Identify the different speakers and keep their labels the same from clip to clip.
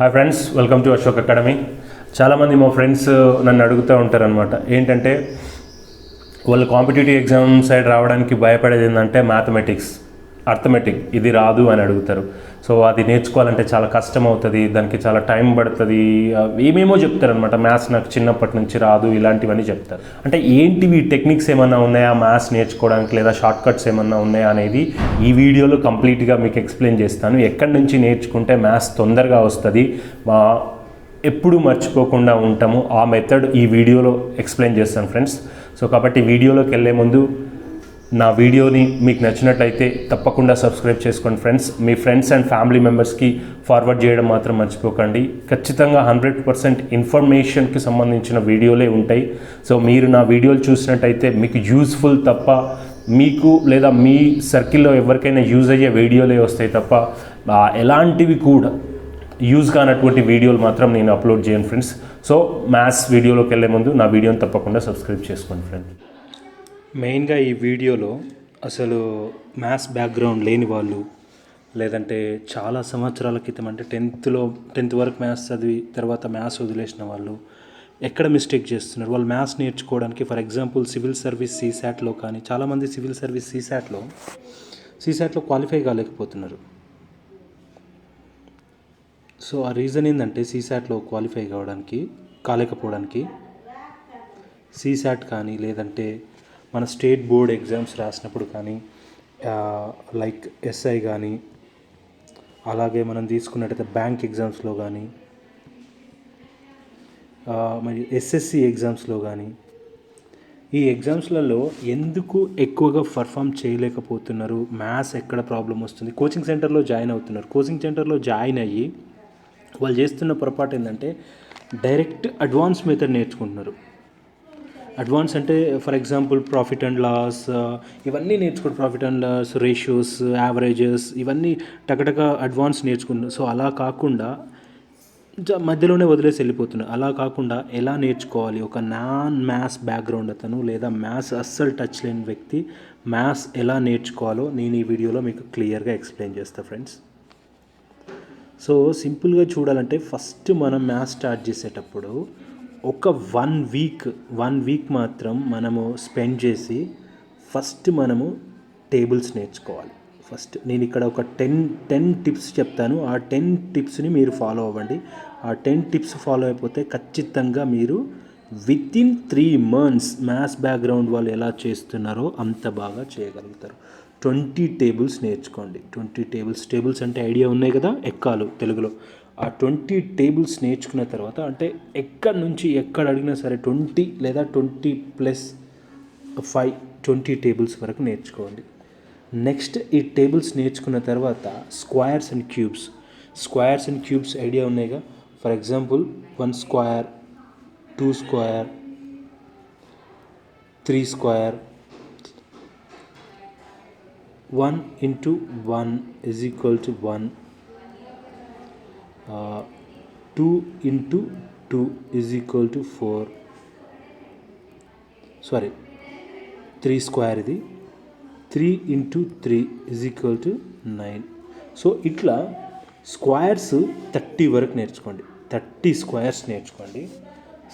Speaker 1: Hi friends, welcome to Ashok academy. చాలామంది మా friends నన్ను అడుగుతూ ఉంటారనమాట, ఏంటంటే వాళ్ళు కాంపిటేటివ్ ఎగ్జామ్ సైడ్ రావడానికి భయపడేది ఏంటంటే మ్యాథమెటిక్స్, అర్థమెటిక్ ఇది రాదు అని అడుగుతారు. సో అది నేర్చుకోవాలంటే చాలా కష్టం అవుతుంది, దానికి చాలా టైం పడుతుంది, ఏమేమో చెప్తారనమాట. మ్యాథ్స్ నాకు చిన్నప్పటి నుంచి రాదు, ఇలాంటివన్నీ చెప్తారు. అంటే ఏంటివి టెక్నిక్స్ ఏమన్నా ఉన్నాయా మ్యాథ్స్ నేర్చుకోవడానికి, లేదా షార్ట్ కట్స్ ఏమన్నా ఉన్నాయా అనేది ఈ వీడియోలో కంప్లీట్గా మీకు ఎక్స్ప్లెయిన్ చేస్తాను. ఎక్కడి నుంచి నేర్చుకుంటే మ్యాథ్స్ తొందరగా వస్తుంది, ఎప్పుడు మర్చిపోకుండా ఉంటాము, ఆ మెథడ్ ఈ వీడియోలో ఎక్స్ప్లెయిన్ చేస్తాను ఫ్రెండ్స్. సో కాబట్టి వీడియోలోకి వెళ్ళే ముందు నా వీడియోని మీకు నచ్చినట్లయితే తప్పకుండా సబ్స్క్రైబ్ చేసుకోండి friends. Me friends and family మెంబర్స్కి ఫార్వర్డ్ చేయడం మాత్రం మర్చిపోకండి. ఖచ్చితంగా 100% ఇన్ఫర్మేషన్కి సంబంధించిన వీడియోలే ఉంటాయి. సో మీరు నా వీడియోలు చూసినట్టయితే మీకు యూస్ఫుల్ తప్ప, మీకు లేదా మీ సర్కిల్లో ఎవరికైనా యూజ్ అయ్యే వీడియోలే వస్తాయి తప్ప ఎలాంటివి కూడా యూజ్ కానటువంటి వీడియోలు మాత్రం నేను అప్లోడ్ చేయను ఫ్రెండ్స్. సో మ్యాథ్స్ వీడియోలోకి వెళ్ళే ముందు నా వీడియోని తప్పకుండా సబ్స్క్రైబ్ చేసుకోండి ఫ్రెండ్స్. మెయిన్గా ఈ వీడియోలో అసలు మ్యాథ్స్ బ్యాక్గ్రౌండ్ లేని వాళ్ళు, లేదంటే చాలా సంవత్సరాల క్రితం అంటే 10th వరకు మ్యాథ్స్ చదివి తర్వాత మ్యాథ్స్ వదిలేసిన వాళ్ళు ఎక్కడ మిస్టేక్ చేస్తున్నారు, వాళ్ళు మ్యాథ్స్ నేర్చుకోవడానికి ఫర్ ఎగ్జాంపుల్ సివిల్ సర్వీస్ సీసాట్లో కానీ, చాలామంది సివిల్ సర్వీస్ సీసాట్లో క్వాలిఫై కాలేకపోతున్నారు. సో ఆ రీజన్ ఏంటంటే సీసాట్లో క్వాలిఫై కాలేకపోవడానికి సీసాట్ కానీ, లేదంటే మన స్టేట్ బోర్డ్ ఎగ్జామ్స్ రాసినప్పుడు కానీ, లైక్ ఎస్ఐ కానీ, అలాగే మనం తీసుకున్నట్టయితే బ్యాంక్ ఎగ్జామ్స్లో కానీ, మరి ఎస్ఎస్సి ఎగ్జామ్స్లో కానీ, ఈ ఎగ్జామ్స్లలో ఎందుకు ఎక్కువగా పర్ఫామ్ చేయలేకపోతున్నారు, మ్యాథ్స్ ఎక్కడ ప్రాబ్లం వస్తుంది, కోచింగ్ సెంటర్లో జాయిన్ అవుతున్నారు. కోచింగ్ సెంటర్లో జాయిన్ అయ్యి వాళ్ళు చేస్తున్న పొరపాటు ఏంటంటే డైరెక్ట్ అడ్వాన్స్ మెథడ్ నేర్చుకుంటున్నారు. అడ్వాన్స్ అంటే for example profit and loss, ఇవన్నీ నేర్చుకోండి. Profit and loss, ratios, averages, ఇవన్నీ టకటక అడ్వాన్స్ నేర్చుకుంటున్నారు. సో అలా కాకుండా మధ్యలోనే వదిలేసి వెళ్ళిపోతున్నారు. అలా కాకుండా ఎలా నేర్చుకోవాలి, ఒక నాన్ మ్యాథ్స్ బ్యాక్గ్రౌండ్ అతను లేదా మ్యాథ్స్ అస్సలు టచ్ లేని వ్యక్తి మ్యాథ్స్ ఎలా నేర్చుకోవాలో నేను ఈ వీడియోలో మీకు క్లియర్గా ఎక్స్ప్లెయిన్ చేస్తాను ఫ్రెండ్స్. సో సింపుల్గా చూడాలంటే ఫస్ట్ మనం మ్యాథ్స్ స్టార్ట్ చేసేటప్పుడు ఒక 1 వీక్ మాత్రం మనము స్పెండ్ చేసి ఫస్ట్ మనము టేబుల్స్ నేర్చుకోవాలి. ఫస్ట్ నేను ఇక్కడ ఒక 10 టిప్స్ చెప్తాను. ఆ 10 టిప్స్ని మీరు ఫాలో అవ్వండి. ఆ 10 టిప్స్ ఫాలో అయిపోతే ఖచ్చితంగా మీరు వితిన్ 3 months మ్యాథ్స్ బ్యాక్గ్రౌండ్ వాళ్ళు ఎలా చేస్తున్నారో అంత బాగా చేయగలుగుతారు. 20 టేబుల్స్ నేర్చుకోండి. 20 టేబుల్స్ అంటే ఐడియా ఉన్నాయి కదా, ఎక్కాలు తెలుగులో. ఆ 20 టేబుల్స్ నేర్చుకున్న తర్వాత, అంటే ఎక్కడి నుంచి ఎక్కడ అడిగినా సరే 20 లేదా 20+5 టేబుల్స్ వరకు నేర్చుకోండి. నెక్స్ట్ ఈ టేబుల్స్ నేర్చుకున్న తర్వాత స్క్వేర్స్ అండ్ క్యూబ్స్ ఐడియా ఉన్నాయిగా. For example 1 square, 2 square, 3 square, 1 into 1 is equal to 1, 2 into 2 is equal to 4, 3 square, ఇది 3 into 3 is equal to 9. So ఇట్లా స్క్వేర్స్ 30 వరకు నేర్చుకోండి. 30 స్క్వేర్స్ నేర్చుకోండి.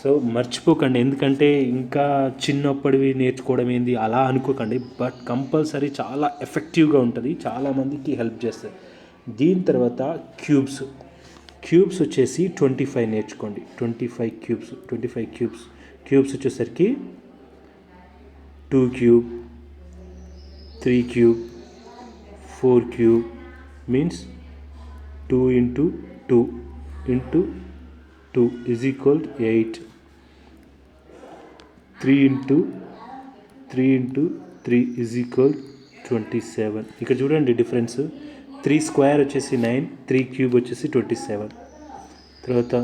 Speaker 1: సో మర్చిపోకండి, ఎందుకంటే ఇంకా చిన్నప్పటివి నేర్చుకోవడం ఏంది అలా అనుకోకండి. బట్ కంపల్సరీ చాలా ఎఫెక్టివ్గా ఉంటుంది, చాలామందికి హెల్ప్ చేస్తుంది. దీని తర్వాత క్యూబ్స్ వచ్చేసి 25 నేర్చుకోండి. 25 క్యూబ్స్ వచ్చేసరికి 2 cube, 3 cube, 4 cube means 2 into 2 into 2 is equal to 8, 3 into 3 is equal 27. ఇక్కడ చూడండి డిఫరెన్స్. 3 స్క్వేర్ వచ్చేసి 9, 3 క్యూబ్ వచ్చేసి 27. తర్వాత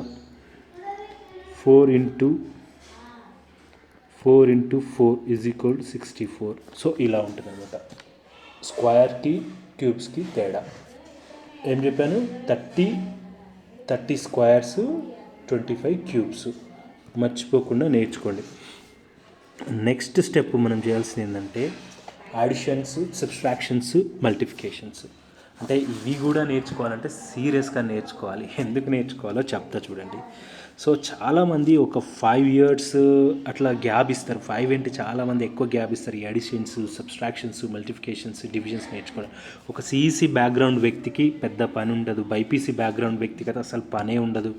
Speaker 1: 4 into 4 is equal to 64. So ఇలా ఉంటుంది అనమాట స్క్వేర్కి క్యూబ్స్కి తేడా. ఏం చెప్పాను, 30 స్క్వేర్స్, 25 క్యూబ్స్ మర్చిపోకుండా నేర్చుకోండి. నెక్స్ట్ స్టెప్ మనం చేయాల్సింది ఏంటంటే అడిషన్స్, సబ్ట్రాక్షన్స్, మల్టిప్లికేషన్స్. అంటే ఇవి కూడా నేర్చుకోవాలంటే సీరియస్గా నేర్చుకోవాలి. ఎందుకు నేర్చుకోవాలో చెప్తా చూడండి. సో చాలామంది ఒక 5 ఇయర్స్ అట్లా గ్యాప్ ఇస్తారు. 5 ఏంటి, చాలామంది ఎక్కువ గ్యాప్ ఇస్తారు. ఈ అడిషన్స్, సబ్స్ట్రాక్షన్స్, మల్టిఫికేషన్స్, డివిజన్స్ నేర్చుకోవడం. ఒక సిఈసి బ్యాక్గ్రౌండ్ వ్యక్తికి పెద్ద పని ఉండదు. బైపీసీ బ్యాక్గ్రౌండ్ వ్యక్తికి అయితే అసలు పనే ఉండదు.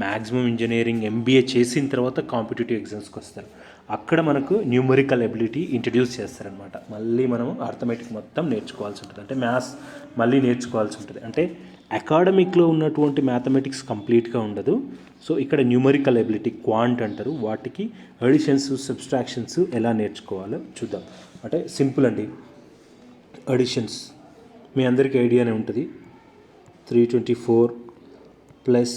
Speaker 1: మ్యాక్సిమం ఇంజనీరింగ్ ఎంబీఏ చేసిన తర్వాత కాంపిటేటివ్ ఎగ్జామ్స్కి వస్తారు. అక్కడ మనకు న్యూమరికల్ ఎబిలిటీ ఇంట్రడ్యూస్ చేస్తారనమాట. మళ్ళీ మనం అర్థమెటిక్ మొత్తం నేర్చుకోవాల్సి ఉంటుంది. అంటే మ్యాథ్స్ మళ్ళీ నేర్చుకోవాల్సి ఉంటుంది. అంటే అకాడమిక్లో ఉన్నటువంటి మ్యాథమెటిక్స్ కంప్లీట్గా ఉండదు. సో ఇక్కడ న్యూమరికల్ ఎబిలిటీ, క్వాంట్ అంటారు, వాటికి అడిషన్స్, సబ్స్ట్రాక్షన్స్ ఎలా నేర్చుకోవాలో చూద్దాం. అంటే సింపుల్ అండి. అడిషన్స్ మీ అందరికీ ఐడియానే ఉంటుంది. 324 ప్లస్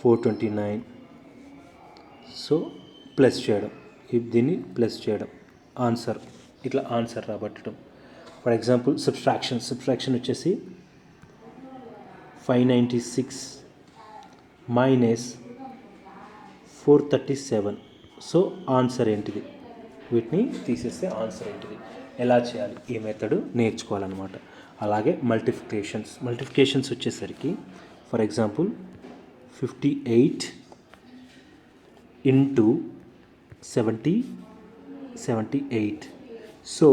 Speaker 1: 429. సో ప్లస్ చేయడం, దీన్ని ప్లస్ చేయడం, ఆన్సర్ ఇట్లా ఆన్సర్ రాబట్టడం. ఫర్ ఎగ్జాంపుల్ సబ్స్ట్రాక్షన్ వచ్చేసి 596 మైనస్ 437. సో ఆన్సర్ ఏంటిది, వీటిని తీసేస్తే ఆన్సర్ ఏంటిది, ఎలా చేయాలి, ఈ మెథడ్ నేర్చుకోవాలన్నమాట. అలాగే మల్టిఫికేషన్స్ వచ్చేసరికి ఫర్ ఎగ్జాంపుల్ 58 ఇంటూ 78. సో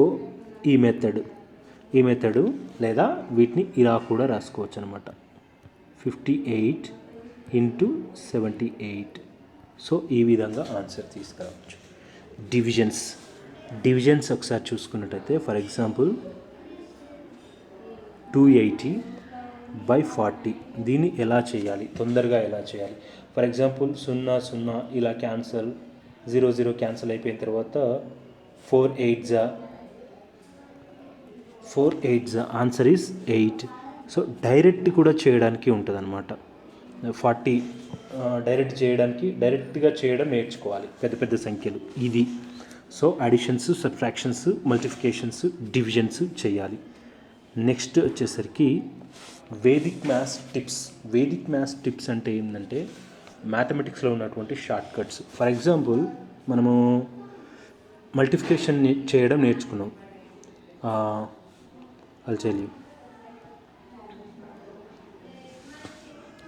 Speaker 1: ఈ మెథడు లేదా వీటిని ఇలా కూడా రాసుకోవచ్చు అనమాట. 58 ఇంటూ 78. సో ఈ విధంగా ఆన్సర్ తీసుకురావచ్చు. డివిజన్స్ ఒకసారి చూసుకున్నట్టయితే ఫర్ ఎగ్జాంపుల్ 280/40. దీన్ని ఎలా చేయాలి, తొందరగా ఎలా చేయాలి. ఫర్ ఎగ్జాంపుల్ 0 0 ఇలా క్యాన్సల్, 0 0 క్యాన్సల్ అయిపోయిన తర్వాత 4 8 ఆన్సర్ ఈజ్ 8. సో డైరెక్ట్ కూడా చేయడానికి ఉంటుంది అనమాట. 40 డైరెక్ట్గా చేయడం నేర్చుకోవాలి, పెద్ద పెద్ద సంఖ్యలు ఇది. సో అడిషన్స్, సబ్ట్రాక్షన్స్, మల్టిఫికేషన్స్, డివిజన్స్ చేయాలి. నెక్స్ట్ వచ్చేసరికి వేదిక్ మ్యాథ్స్ టిప్స్ అంటే ఏంటంటే మ్యాథమెటిక్స్లో ఉన్నటువంటి షార్ట్ కట్స్. ఫర్ ఎగ్జాంపుల్ మనము మల్టిఫికేషన్ చేయడం నేర్చుకున్నాం.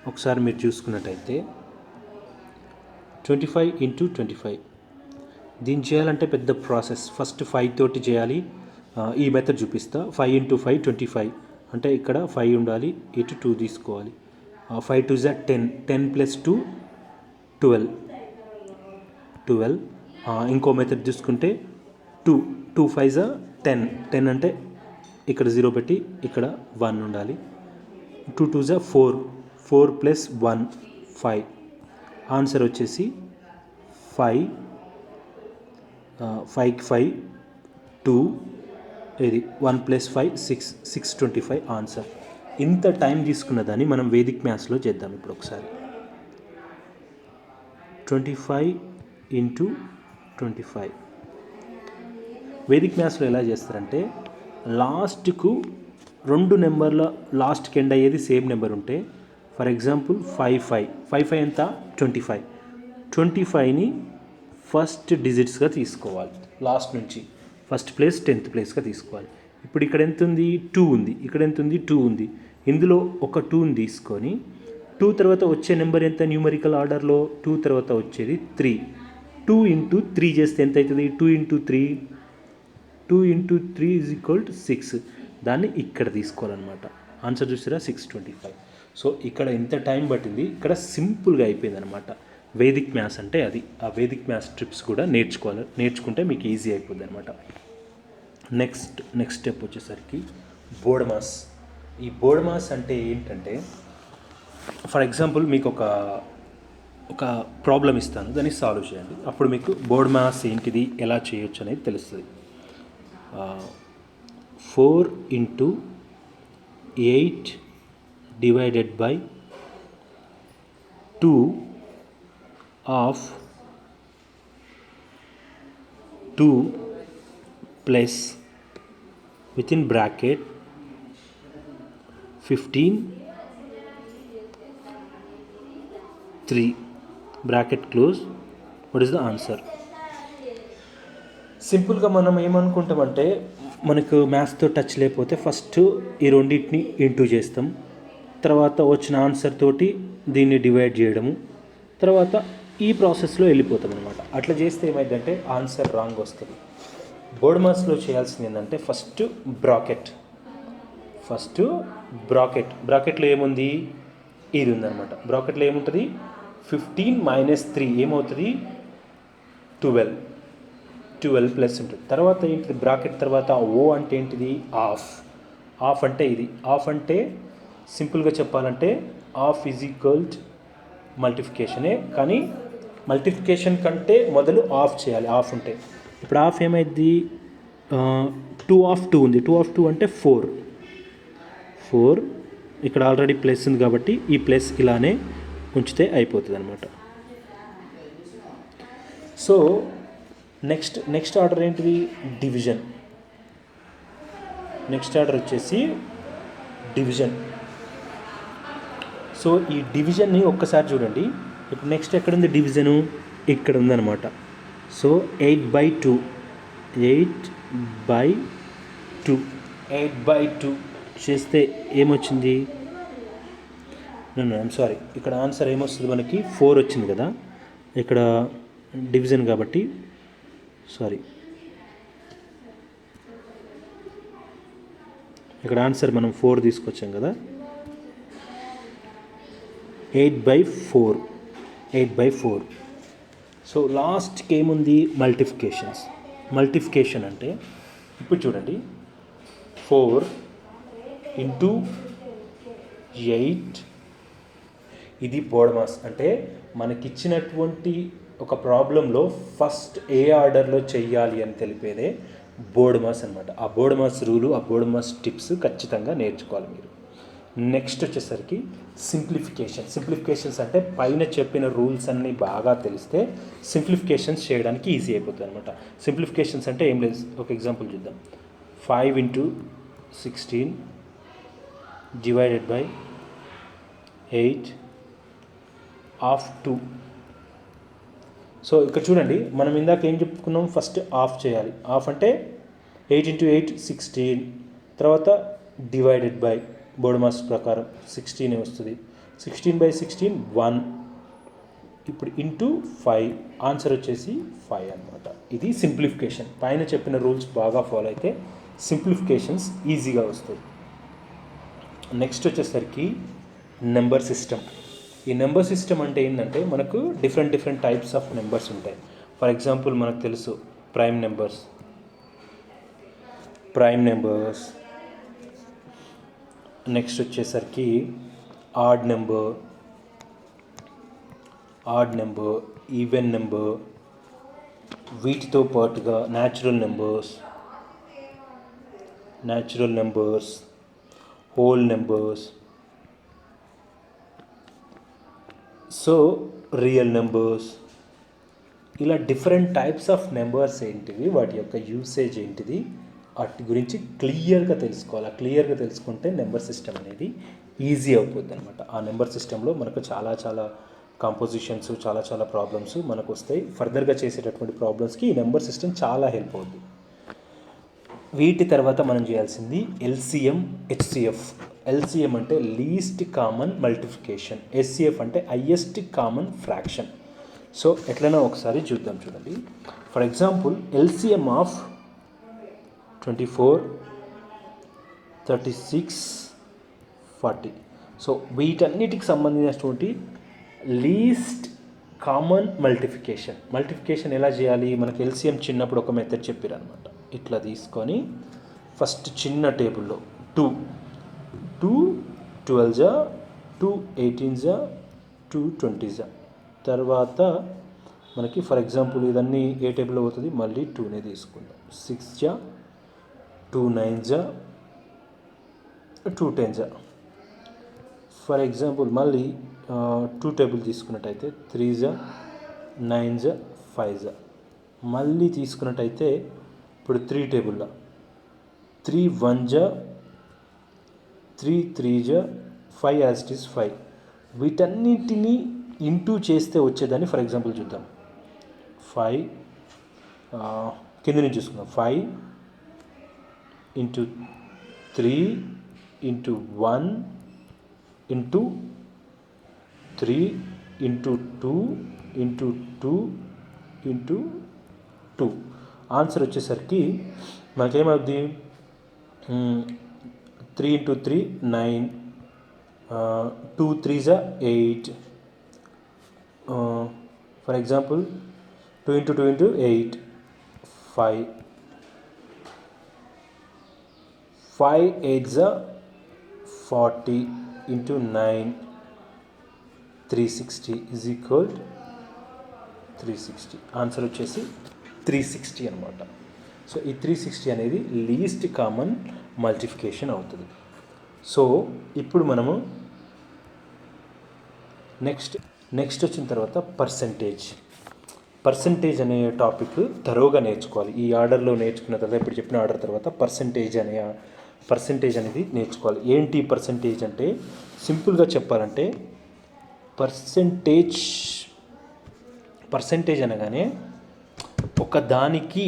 Speaker 1: ఒకసారి మీరు చూసుకున్నట్టయితే 25 ఇంటూ 25. దీన్ని చేయాలంటే పెద్ద ప్రాసెస్. ఫస్ట్ 5 తోటి చేయాలి. ఈ మెథడ్ చూపిస్తా. 5 ఇంటూ 5 25. అంటే ఇక్కడ 5 ఉండాలి, ఇటు 2 తీసుకోవాలి. 5 2 10, 10 ప్లస్ 2 12. ఇంకో మెథడ్ చూసుకుంటే 2 5 10 అంటే ఇక్కడ 0 పెట్టి ఇక్కడ 1 ఉండాలి. 2 2 4 ప్లస్ 1 5. ఆన్సర్ వచ్చేసి 5 2 ఇది 1 ప్లస్ 5 625 ఆన్సర్. ఇంత టైం తీసుకున్నదాన్ని మనం వేదిక్ మ్యాథ్స్లో చేద్దాం ఇప్పుడు ఒకసారి. 25 ఇంటూ 25. వేదిక్ మ్యాథ్స్లో ఎలా చేస్తారంటే లాస్ట్కు 2 నెంబర్ల లాస్ట్కి ఎండ్ అయ్యేది సేమ్ నెంబర్ ఉంటే, ఫర్ ఎగ్జాంపుల్ 5 ఎంత 25. 25ని ఫస్ట్ డిజిట్స్గా తీసుకోవాలి. లాస్ట్ నుంచి ఫస్ట్ ప్లేస్ 10th ప్లేస్గా తీసుకోవాలి. ఇప్పుడు ఇక్కడ ఎంత ఉంది, 2 ఉంది. ఇక్కడ ఎంత ఉంది, 2 ఉంది. ఇందులో ఒక 2ని తీసుకొని 2 తర్వాత వచ్చే నెంబర్ ఎంత న్యూమరికల్ ఆర్డర్లో, 2 తర్వాత వచ్చేది 3. 2 ఇంటూ 3 చేస్తే ఎంత అవుతుంది, 2 ఇంటూ 3 = 6. దాన్ని ఇక్కడ తీసుకోవాలన్నమాట. ఆన్సర్ చూసారా, 625. సో ఇక్కడ ఎంత టైం పట్టింది, ఇక్కడ సింపుల్గా అయిపోయింది అనమాట. వేదిక్ మ్యాథ్స్ అంటే అది. ఆ వేదిక్ మ్యాథ్స్ ట్రిప్స్ కూడా నేర్చుకుంటే మీకు ఈజీ అయిపోద్ది అనమాట. నెక్స్ట్ స్టెప్ వచ్చేసరికి బోర్డ్ మాస్. ఈ బోర్డ్ మాస్ అంటే ఏంటంటే ఫర్ ఎగ్జాంపుల్ మీకు ఒక ప్రాబ్లం ఇస్తాను, దాన్ని సాల్వ్ చేయండి. అప్పుడు మీకు బోర్డ్ మాస్ ఏంటిది, ఎలా చేయొచ్చు అనేది తెలుస్తుంది. 4 into 8 divided by 2 of 2 plus with in bracket 15 3 bracket close. What is the answer? సింపుల్గా మనం ఏమనుకుంటామంటే మనకు మ్యాథ్స్తో టచ్ లేకపోతే ఫస్ట్ ఈ రెండింటిని ఇంటూ చేస్తాం, తర్వాత వచ్చిన ఆన్సర్ తోటి దీన్ని డివైడ్ చేయడము, తర్వాత ఈ ప్రాసెస్లో వెళ్ళిపోతాం అనమాట. అట్లా చేస్తే ఏమైందంటే ఆన్సర్ రాంగ్ వస్తుంది. బోర్డ్ మాస్లో చేయాల్సింది ఏంటంటే ఫస్ట్ బ్రాకెట్లో ఏముంది, ఇది ఉందన్నమాట. బ్రాకెట్లో ఏముంటుంది, 15 - 3 ఏమవుతుంది, 12 ప్లస్ ఉంటుంది. తర్వాత ఏంటిది, బ్రాకెట్ తర్వాత ఓ అంటే ఏంటిది, ఆఫ్ అంటే ఇది. ఆఫ్ అంటే సింపుల్గా చెప్పాలంటే ఆఫ్ ఈజ్ ఈక్వల్ మల్టిఫికేషనే, కానీ మల్టిఫికేషన్ కంటే మొదలు ఆఫ్ చేయాలి. ఆఫ్ ఉంటే ఇప్పుడు ఆఫ్ ఏమైంది, 2 ఉంది. 2 అంటే 4. ఇక్కడ ఆల్రెడీ ప్లస్ ఉంది కాబట్టి ఈ ప్లస్ ఇలానే ఉంచితే అయిపోతుంది అనమాట. సో నెక్స్ట్ ఆర్డర్ ఏంటిది, డివిజన్. నెక్స్ట్ ఆర్డర్ వచ్చేసి డివిజన్. సో ఈ డివిజన్ని ఒక్కసారి చూడండి. ఇప్పుడు నెక్స్ట్ ఎక్కడుంది డివిజను, ఇక్కడ ఉందన్నమాట. సో 8/2 చేస్తే ఏమొచ్చింది, ఐమ్ సారీ, ఇక్కడ ఆన్సర్ ఏమొస్తుంది మనకి, 4 వచ్చింది కదా. ఇక్కడ డివిజన్ కాబట్టి ఇక్కడ ఆన్సర్ మనం 4 తీసుకొచ్చాం కదా. 8/4. సో లాస్ట్కి ఏముంది, మల్టిఫికేషన్ అంటే ఇప్పుడు చూడండి, 4 × 8 ఇది బోర్డ్ మాస్. అంటే మనకిచ్చినటువంటి ఒక ప్రాబ్లంలో ఫస్ట్ ఏ ఆర్డర్లో చెయ్యాలి అని తెలిపేదే బోర్డ్ మాస్ అనమాట. ఆ బోర్డ్ మాస్ రూలు, ఆ బోర్డ్ మాస్ టిప్స్ ఖచ్చితంగా నేర్చుకోవాలి మీరు. నెక్స్ట్ వచ్చేసరికి సింప్లిఫికేషన్స్ అంటే పైన చెప్పిన రూల్స్ అన్నీ బాగా తెలిస్తే సింప్లిఫికేషన్స్ చేయడానికి ఈజీ అయిపోతుంది అనమాట. సింప్లిఫికేషన్స్ అంటే ఏం లేదు, ఒక ఎగ్జాంపుల్ చూద్దాం. 5 × 16 / 8 ఆఫ్ 2. సో ఇక్కడ చూడండి, మనం ఇందాక ఏం చెప్పుకున్నాం, ఫస్ట్ ఆఫ్ చేయాలి. ఆఫ్ అంటే 8 × 8 16, తర్వాత డివైడెడ్ బై బోర్డ్ మాస్ ప్రకారం 16 వస్తుంది. 16/16 1. ఇప్పుడు ఇంటూ 5, ఆన్సర్ వచ్చేసి 5 అనమాట. ఇది సింప్లిఫికేషన్. పైన చెప్పిన రూల్స్ బాగా ఫాలో అయితే సింప్లిఫికేషన్స్ ఈజీగా వస్తుంది. నెక్స్ట్ వచ్చేసరికి నెంబర్ సిస్టమ్. ఈ నెంబర్ సిస్టమ్ అంటే ఏంటంటే మనకు డిఫరెంట్ టైప్స్ ఆఫ్ నెంబర్స్ ఉంటాయి. ఫర్ ఎగ్జాంపుల్ మనకు తెలుసు ప్రైమ్ నెంబర్స్. నెక్స్ట్ వచ్చేసరికి ఆడ్ నెంబర్, ఈవెన్ నెంబర్, వీటితో పాటుగా natural numbers, whole numbers, so real numbers. ఇలా డిఫరెంట్ టైప్స్ ఆఫ్ నెంబర్స్ ఏంటివి, వాటి యొక్క యూసేజ్ ఏంటిది, వాటి గురించి క్లియర్గా తెలుసుకోవాలి. క్లియర్గా తెలుసుకుంటే నెంబర్ సిస్టమ్ అనేది ఈజీ అయిపోద్ది అనమాట. ఆ నెంబర్ సిస్టంలో మనకు చాలా కాంపోజిషన్స్, చాలా ప్రాబ్లమ్స్ మనకు వస్తాయి. ఫర్దర్గా చేసేటటువంటి ప్రాబ్లమ్స్కి ఈ నెంబర్ సిస్టమ్ చాలా హెల్ప్ అవుద్ది. వీటి తర్వాత మనం చేయాల్సింది LCM, HCF. LCM అంటే లీస్ట్ కామన్ మల్టిప్లికేషన్, HCF అంటే హైయెస్ట్ కామన్ ఫ్రాక్షన్. సో ఎట్లైనా ఒకసారి చూడండి. For example LCM of 24, 36, 40. So వీటన్నిటికి సంబంధించినటువంటి లీస్ట్ కామన్ మల్టిఫికేషన్ ఎలా చేయాలి, మనకి LCM చిన్నప్పుడు ఒక మెథడ్ చెప్పారు అనమాట. ఇట్లా తీసుకొని ఫస్ట్ చిన్న టేబుల్లో 2 12 2 18 2 20. తర్వాత మనకి ఫర్ ఎగ్జాంపుల్ ఇదన్నీ ఏ టేబుల్లో అవుతుంది, మళ్ళీ 2నే తీసుకుందాం. 6 2 9 2 10. ఫర్ ఎగ్జాంపుల్ మళ్ళీ 2 టేబుల్ తీసుకున్నట్టయితే 3 9 5. మళ్ళీ తీసుకున్నట్టయితే ఇప్పుడు 3 టేబుల్లో 3 1 3 3 5 యాజ్ ఇట్ ఈస్ 5. వీటన్నిటిని ఇంటూ చేస్తే వచ్చేదాన్ని ఫర్ ఎగ్జాంపుల్ చూద్దాం. 5 కింద నుంచి చూసుకుందాం. 5 into 3 into 1 into 3 into 2 into 2 into 2. Answer వచ్చేసరికి మనకేమవుద్ది 3 into 3 9, 2 3s 8. For example 2 into 2 into 8 5, 5 8s 40 into 9 360 is equal 360. Answer వచ్చేసి 360 అనమాట. సో ఈ 360 అనేది లీస్ట్ కామన్ మల్టిప్లికేషన్ అవుతుంది. సో ఇప్పుడు మనము నెక్స్ట్ వచ్చిన తర్వాత పర్సంటేజ్ అనే టాపిక్ తరోగా నేర్చుకోవాలి. ఈ ఆర్డర్లో నేర్చుకున్న తర్వాత, ఇప్పుడు చెప్పిన ఆర్డర్ తర్వాత పర్సంటేజ్ అనేది నేర్చుకోవాలి. ఏంటి పర్సంటేజ్ అంటే, సింపుల్గా చెప్పాలంటే పర్సంటేజ్ అనగానే ఒక దానికి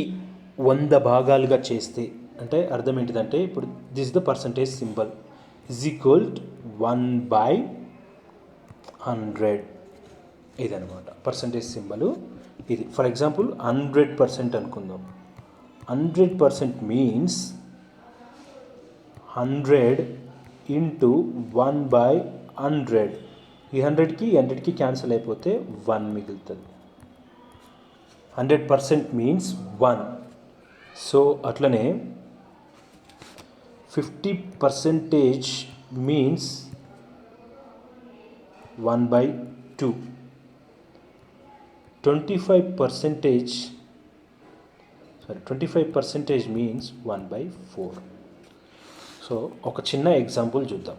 Speaker 1: 100 భాగాలుగా చేస్తే, అంటే అర్థం ఏంటిదంటే, ఇప్పుడు this the percentage symbol is equal 1/100. ఇదనమాట పర్సంటేజ్ సింబల్ ఇది. ఫర్ ఎగ్జాంపుల్ 100% అనుకుందాం. 100% మీన్స్ 100 ఇంటూ 1/100. ఈ 100కి క్యాన్సిల్ అయిపోతే 1 మిగులుతుంది. 100% మీన్స్ 1. సో అట్లనే 50% మీన్స్ 1/2. 25% మీన్స్ 1/4. సో ఒక చిన్న ఎగ్జాంపుల్ చూద్దాం.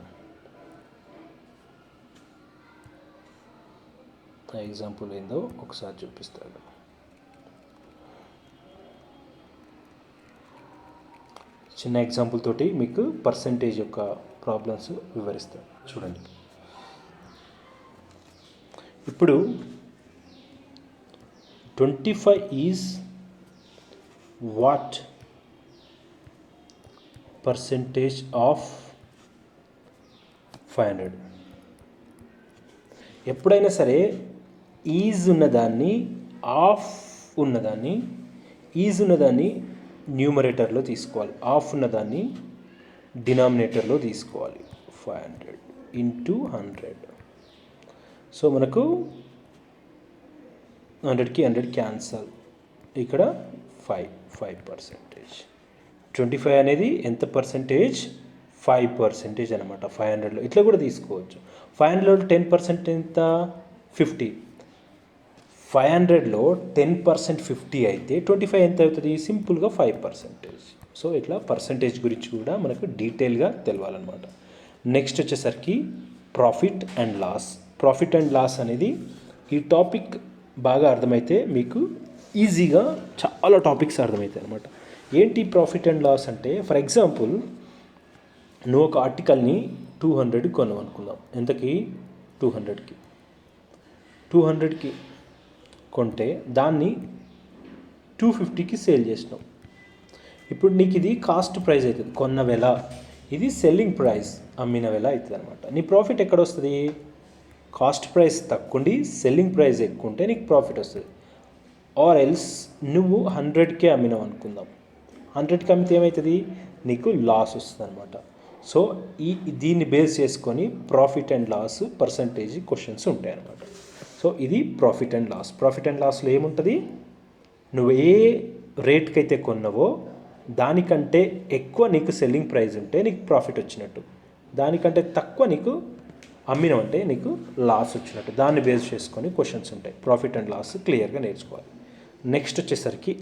Speaker 1: ఆ ఎగ్జాంపుల్ ఏందో ఒకసారి చూపిస్తాను. చిన్న ఎగ్జాంపుల్ తోటి మీకు పర్సంటేజ్ యొక్క ప్రాబ్లమ్స్ వివరిస్తాను. చూడండి, ఇప్పుడు 25 ఈజ్ వాట్ పర్సంటేజ్ ఆఫ్ 500. ఎప్పుడైనా సరే ఈజ్ ఉన్నదాన్ని, ఆఫ్ ఉన్నదాన్ని, ఈజ్ ఉన్నదాన్ని న్యూమరేటర్లో తీసుకోవాలి, ఆఫ్ ఉన్నదాన్ని డినామినేటర్లో తీసుకోవాలి. 500 ఇంటూ 100. సో మనకు 100కి 100 క్యాన్సల్. ఇక్కడ 5%. 25 అనేది ఎంత పర్సంటేజ్? 5% అనమాట. 500లో ఇట్లా కూడా తీసుకోవచ్చు. 500లో 10% ఎంత? 50. 500లో 10% 50 అయితే 25 ఎంత అవుతుంది? సింపుల్గా 5%. సో ఇట్లా పర్సంటేజ్ గురించి కూడా మనకు డీటెయిల్గా తెలవాలన్నమాట. నెక్స్ట్ వచ్చేసరికి ప్రాఫిట్ అండ్ లాస్ అనేది, ఈ టాపిక్ బాగా అర్థమైతే మీకు ఈజీగా చాలా టాపిక్స్ అర్థమవుతాయి అనమాట. ఏంటి ప్రాఫిట్ అండ్ లాస్ అంటే, ఫర్ ఎగ్జాంపుల్ నువ్వు ఒక ఆర్టికల్ని 200 కొన్నావు అనుకుందాం. ఎంతకి? 200కి కొంటే దాన్ని 250కి సేల్ చేసినావు. ఇప్పుడు నీకు ఇది కాస్ట్ ప్రైస్ అవుతుంది, కొన్న వెల. ఇది సెల్లింగ్ ప్రైస్, అమ్మిన వెల అవుతుంది అనమాట. నీ ప్రాఫిట్ ఎక్కడ వస్తుంది? కాస్ట్ ప్రైస్ తక్కువ ఉండి సెల్లింగ్ ప్రైస్ ఎక్కువ ఉంటే నీకు ప్రాఫిట్ వస్తుంది. ఆర్ ఎల్స్ నువ్వు 100కే అమ్మినావు అనుకుందాం. 100కి అమ్మితే ఏమవుతుంది? నీకు లాస్ వస్తుంది అనమాట. సో దీన్ని బేస్ చేసుకొని profit and loss percentage questions ఉంటాయి అన్నమాట. సో ఇది ప్రాఫిట్ అండ్ లాస్లో ఏముంటుంది? నువ్వు ఏ రేట్కి అయితే కొన్నావో దానికంటే ఎక్కువ నీకు సెల్లింగ్ ప్రైస్ ఉంటే నీకు ప్రాఫిట్ వచ్చినట్టు, దానికంటే తక్కువ నీకు అమ్మినవంటే నీకు లాస్ వచ్చినట్టు. దాన్ని బేస్ చేసుకొని క్వశ్చన్స్ ఉంటాయి. ప్రాఫిట్ అండ్ లాస్ క్లియర్గా నేర్చుకోవాలి. నెక్స్ట్ వచ్చేసరికి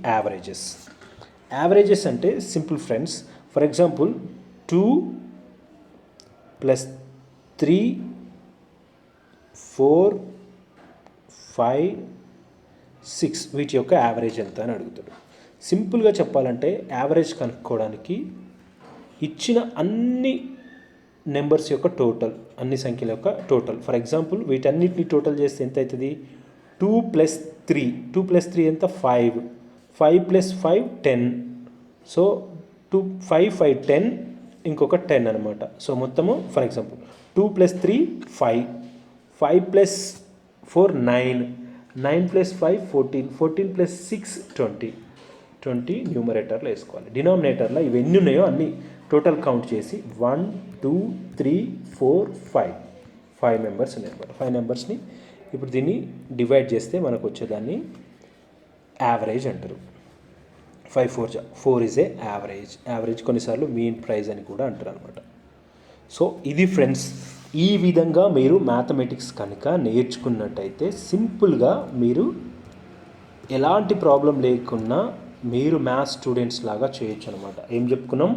Speaker 1: యావరేజెస్ అంటే సింపుల్ ఫ్రెండ్స్. ఫర్ ఎగ్జాంపుల్ 2 + 3 4 5 6 వీటి యొక్క యావరేజ్ ఎంత అని అడుగుతాడు. సింపుల్గా చెప్పాలంటే యావరేజ్ కనుక్కోవడానికి ఇచ్చిన అన్ని నెంబర్స్ యొక్క టోటల్, అన్ని సంఖ్యల యొక్క టోటల్. ఫర్ ఎగ్జాంపుల్ వీటన్నిటిని టోటల్ చేస్తే ఎంత అవుతుంది? 2 + 3 ఎంత? 5 + 5 10. సో 5 5 10, ఇంకొక 10 అనమాట. సో మొత్తము ఫర్ ఎగ్జాంపుల్ 2 + 3 5, 5 + 4 9, 9 + 5 14, 14 + 6 20, 20 న్యూమరేటర్లో వేసుకోవాలి. డినామినేటర్లో ఇవి ఎన్ని ఉన్నాయో అన్ని టోటల్ కౌంట్ చేసి 1 2 3 4 5, 5 మెంబర్స్ ఉన్నాయి అనమాట. 5 మెంబర్స్ని ఇప్పుడు దీన్ని డివైడ్ చేస్తే మనకు వచ్చేదాన్ని యావరేజ్ అంటారు. 5 4 4 ఈజ్ ఏ యావరేజ్. యావరేజ్ కొన్నిసార్లు మీన్ ప్రైజ్ అని కూడా అంటారు అనమాట. సో ఇది ఫ్రెండ్స్, ఈ విధంగా మీరు మ్యాథమెటిక్స్ కనుక నేర్చుకున్నట్టయితే సింపుల్గా మీరు ఎలాంటి ప్రాబ్లం లేకున్నా మీరు మ్యాథ్స్ స్టూడెంట్స్ లాగా చేయొచ్చు అనమాట. ఏం చెప్పుకున్నాం,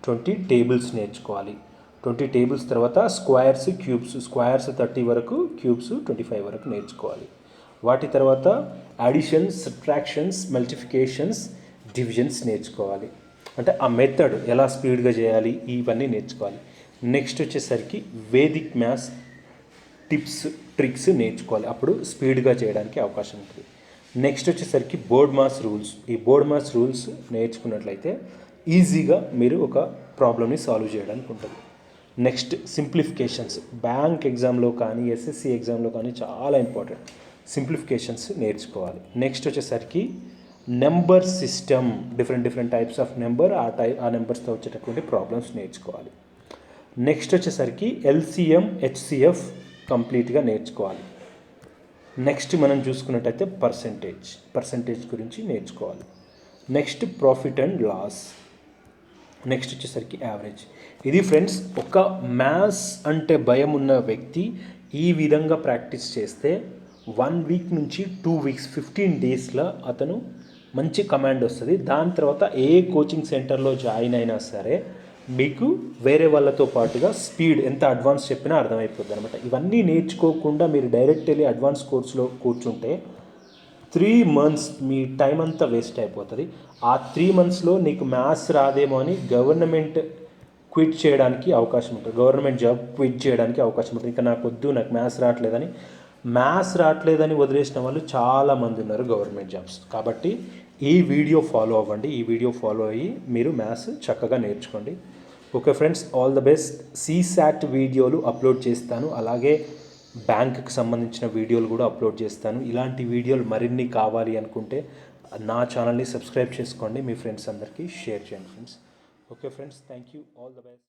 Speaker 1: 20 టేబుల్స్ నేర్చుకోవాలి. 20 టేబుల్స్ తర్వాత స్క్వేర్స్ క్యూబ్స్, స్క్వేర్స్ 30 వరకు, క్యూబ్స్ 25 వరకు నేర్చుకోవాలి. వాటి తర్వాత అడిషన్స్, సబ్ట్రాక్షన్స్, మల్టిఫికేషన్స్, డివిజన్స్ నేర్చుకోవాలి. అంటే ఆ మెథడ్ ఎలా స్పీడ్గా చేయాలి ఇవన్నీ నేర్చుకోవాలి. నెక్స్ట్ వచ్చేసరికి వేదిక్ మ్యాథ్స్ టిప్స్, ట్రిక్స్ నేర్చుకోవాలి. అప్పుడు స్పీడ్గా చేయడానికి అవకాశం ఉంటుంది. నెక్స్ట్ వచ్చేసరికి బోర్డ్ మాస్ రూల్స్. ఈ బోర్డ్ మాస్ రూల్స్ నేర్చుకున్నట్లయితే ఈజీగా మీరు ఒక ప్రాబ్లమ్ని సాల్వ్ చేయడానికి ఉంటుంది. నెక్స్ట్ సింప్లిఫికేషన్స్, బ్యాంక్ ఎగ్జామ్లో కానీ ఎస్ఎస్సి ఎగ్జామ్లో కానీ చాలా ఇంపార్టెంట్. సింప్లిఫికేషన్స్ నేర్చుకోవాలి. నెక్స్ట్ వచ్చేసరికి number system, different types of number, ఆ నెంబర్స్తో వచ్చేటటువంటి ప్రాబ్లమ్స్ నేర్చుకోవాలి. నెక్స్ట్ వచ్చేసరికి ఎల్సిఎం, హెచ్సిఎఫ్ కంప్లీట్గా నేర్చుకోవాలి. నెక్స్ట్ మనం చూసుకున్నట్టయితే పర్సంటేజ్ గురించి నేర్చుకోవాలి. Next profit and loss. Next వచ్చేసరికి యావరేజ్. ఇది ఫ్రెండ్స్, ఒక మ్యాథ్స్ అంటే భయం ఉన్న వ్యక్తి ఈ విధంగా ప్రాక్టీస్ చేస్తే 1 వీక్ నుంచి 2 వీక్స్ 15 డేస్లో అతను మంచి కమాండ్ వస్తుంది. దాని తర్వాత ఏ కోచింగ్ సెంటర్లో జాయిన్ అయినా సరే మీకు వేరే వాళ్ళతో పాటుగా స్పీడ్ ఎంత అడ్వాన్స్ చెప్పినా అర్థమైపోద్ది అనమాట. ఇవన్నీ నేర్చుకోకుండా మీరు డైరెక్ట్ వెళ్ళి అడ్వాన్స్ కోర్సులో కూర్చుంటే 3 months మీ టైం అంతా వేస్ట్ అయిపోతుంది. ఆ 3 monthsలో నీకు మ్యాథ్స్ రాదేమో అని గవర్నమెంట్ క్విట్ చేయడానికి అవకాశం ఉంటుంది. గవర్నమెంట్ జాబ్ క్విట్ చేయడానికి అవకాశం ఉంటుంది. ఇంకా నాకు వద్దు, నాకు మ్యాథ్స్ రావట్లేదని వదిలేసిన వాళ్ళు చాలామంది ఉన్నారు గవర్నమెంట్ జాబ్స్. కాబట్టి ఈ వీడియో ఫాలో అవ్వండి. ఈ వీడియో ఫాలో అయ్యి మీరు మ్యాథ్స్ చక్కగా నేర్చుకోండి. Okay friends, all the best. CSAT వీడియోలు అప్లోడ్ చేస్తాను, అలాగే బ్యాంక్కి సంబంధించిన వీడియోలు కూడా అప్లోడ్ చేస్తాను. ఇలాంటి వీడియోలు మరిన్ని కావాలి అనుకుంటే నా ఛానల్ని సబ్స్క్రైబ్ చేసుకోండి, మీ ఫ్రెండ్స్ అందరికీ షేర్ చేయండి friends. Okay friends, thank you, all the best.